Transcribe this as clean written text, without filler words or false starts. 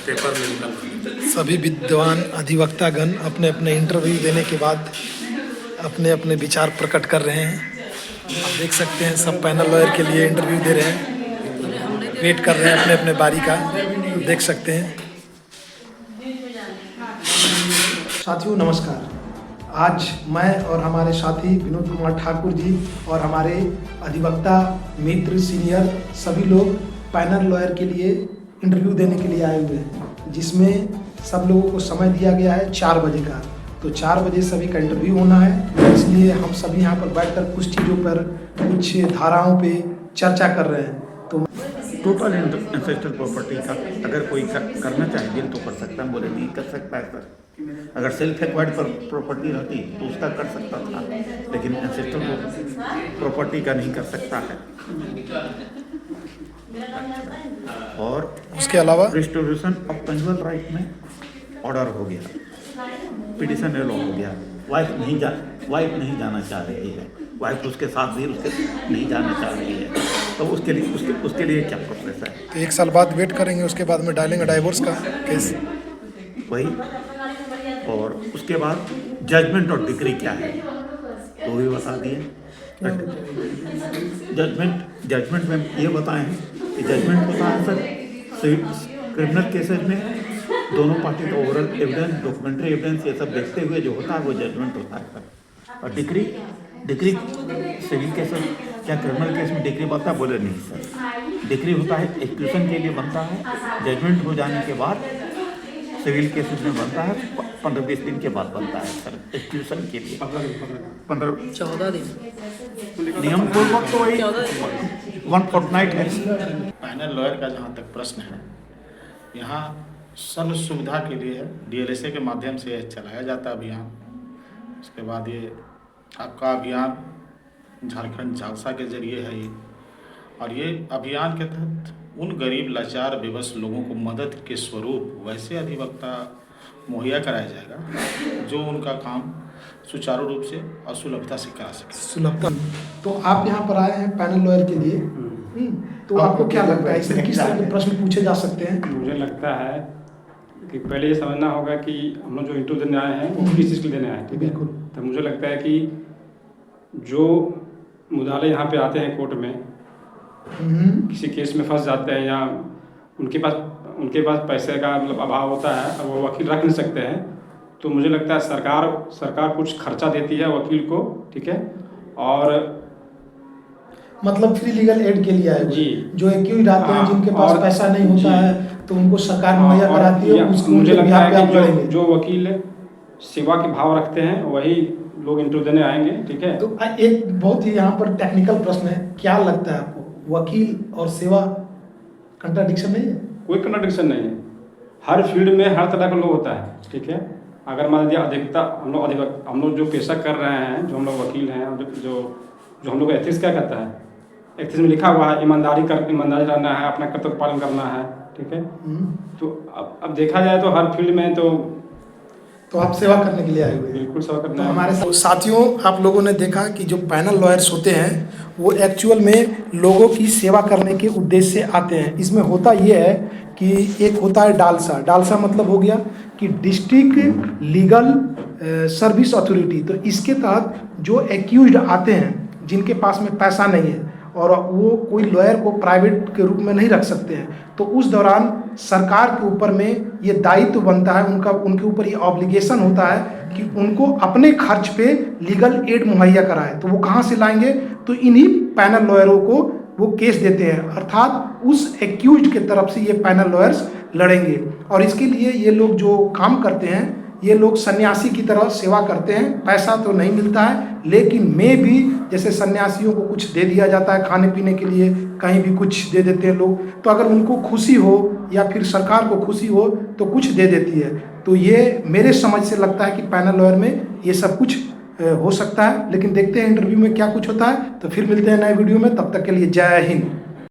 Paper में निकल। सभी विद्वान अधिवक्तागण अपने अपने इंटरव्यू देने के बाद अपने अपने विचार प्रकट कर रहे हैं। आप देख सकते हैं सब पैनल लॉयर के लिए इंटरव्यू दे रहे हैं, वेट कर रहे हैं अपने अपने बारी का। देख सकते हैं। साथियों नमस्कार। आज मैं और हमारे साथी विनोद कुमार ठाकुर जी और हमारे अधिवक्ता मित्र सीनियर सभी लोग पैनल लॉयर के लिए इंटरव्यू देने के लिए आए हुए हैं, जिसमें सब लोगों को समय दिया गया है 4 बजे का। तो 4 बजे सभी का इंटरव्यू होना है, इसलिए हम सभी यहाँ पर बैठकर कुछ चीज़ों पर, कुछ धाराओं पे चर्चा कर रहे हैं। तो टोटल इंटेलेक्चुअल प्रॉपर्टी का अगर कोई करना चाहे बिल तो कर सकता है, बोले नहीं कर सकता है सर। अगर सेल्फ एक्वायर्ड प्रॉपर्टी रहती तो उसका कर सकता था, लेकिन इंटेलेक्चुअल प्रॉपर्टी का नहीं कर सकता है। और उसके अलावा रिस्टोरेशन ऑफ कंजुअल राइट में ऑर्डर हो गया, पिटिशन एलो हो गया। वाइफ नहीं जाना चाह रही है, वाइफ उसके साथ भी उसके नहीं जाना चाह रही है, तो उसके लिए क्या प्रोसेस है? तो 1 साल बाद वेट करेंगे, उसके बाद में डालेंगे डाइवोर्स का केस वही। और उसके बाद जजमेंट और डिक्री क्या है वो भी बता दिए। जजमेंट में ये बताएं कि जजमेंट होता है सर क्रिमिनल केसेज में दोनों पार्टी का ओवरऑल एविडेंस, डॉक्यूमेंट्री एविडेंस, ये सब देखते हुए जो होता है वो जजमेंट होता है सर। और डिक्री सिविल केस क्या क्रिमिनल केस में डिक्री बनता है? बोले नहीं सर, डिक्री होता है एक्सक्यूशन के लिए बनता है, जजमेंट हो जाने के बाद सिविल केसेस में बनता है, 15-20 दिन के बाद बनता है सर एक्सक्यूशन के लिए। 14 दिन नियम पूर्वक तो वही 1 फोर्टनाइट है। पैनल लॉयर का जहाँ तक प्रश्न है, यहाँ सर्व सुविधा के लिए DLSA के माध्यम से चलाया जाता है अभियान। उसके बाद ये आपका अभियान झारखंड जालसा के जरिए है ये, और ये अभियान के तहत उन गरीब लाचार बेबस लोगों को मदद के स्वरूप वैसे अधिवक्ता मुहैया कराया जाएगा जो उनका काम सुचारू रूप से और सुलभता से करा सके। सुलभता। तो आप यहाँ पर आए हैं पैनल लॉयर के लिए, तो आपको क्या लगता है इसमें किस तरह के प्रश्न पूछे जा सकते हैं? मुझे लगता है कि पहले ये समझना होगा कि हम लोग जो इंटरव्यू देने आए हैं वो किस चीज़ के लिए देने आए हैं, ठीक है? बिल्कुल। तो मुझे लगता है कि जो मुदाले यहाँ पे आते हैं कोर्ट में, किसी केस में फंस जाते हैं या उनके पास पैसे का मतलब अभाव होता है और वो वकील रख नहीं सकते हैं, तो मुझे लगता है सरकार कुछ खर्चा देती है वकील को, ठीक है? और मतलब फ्री लीगल एड के लिए आए जी, जो एक्यूज आते हैं जिनके पास पैसा नहीं होता है तो उनको सरकार मुहैया कराती है। मुझे लगता है कि जो वकील सेवा के भाव रखते हैं वही लोग इंटरव्यू देने आएंगे, ठीक है? तो एक बहुत ही यहाँ पर टेक्निकल प्रश्न है, क्या लगता है आपको वकील और सेवा कंट्राडिक्शन नहीं है? कोई कंट्राडिक्शन नहीं है। हर फील्ड में हर तरह का लोग होता है, ठीक है? अगर मान लीजिए अधिकता हम लोग जो पेशा कर रहे हैं, जो हम लोग वकील हैं, जो हम लोग एथिक्स क्या कहता है, एथिक्स में लिखा हुआ है ईमानदारी रहना है, अपना कर्तव्य पालन करना है, ठीक है? तो अब देखा जाए तो हर फील्ड में तो आप सेवा करने के लिए आए हुए हैं। बिल्कुल सेवा करना तो है। हमारे साथियों, आप लोगों ने देखा कि जो पैनल लॉयर्स होते हैं वो एक्चुअल में लोगों की सेवा करने के उद्देश्य से आते हैं। इसमें होता ये है कि एक होता है डालसा मतलब हो गया कि डिस्ट्रिक्ट लीगल सर्विस अथॉरिटी। तो इसके तहत जो एक्यूज्ड आते हैं जिनके पास में पैसा नहीं है और वो कोई लॉयर को प्राइवेट के रूप में नहीं रख सकते हैं, तो उस दौरान सरकार के ऊपर में ये दायित्व बनता है, उनके ऊपर ये ऑब्लिगेशन होता है कि उनको अपने खर्च पे लीगल एड मुहैया कराए। तो वो कहाँ से लाएंगे? तो इन्हीं पैनल लॉयरों को वो केस देते हैं, अर्थात उस एक्यूज्ड के तरफ से ये पैनल लॉयर्स लड़ेंगे। और इसके लिए ये लोग जो काम करते हैं, ये लोग सन्यासी की तरह सेवा करते हैं। पैसा तो नहीं मिलता है, लेकिन में भी जैसे सन्यासियों को कुछ दे दिया जाता है खाने पीने के लिए, कहीं भी कुछ दे देते हैं लोग, तो अगर उनको खुशी हो या फिर सरकार को खुशी हो तो कुछ दे देती है। तो ये मेरे समझ से लगता है कि पैनल लॉयर में ये सब कुछ हो सकता है। लेकिन देखते हैं इंटरव्यू में क्या कुछ होता है। तो फिर मिलते हैं नए वीडियो में, तब तक के लिए जय हिंद।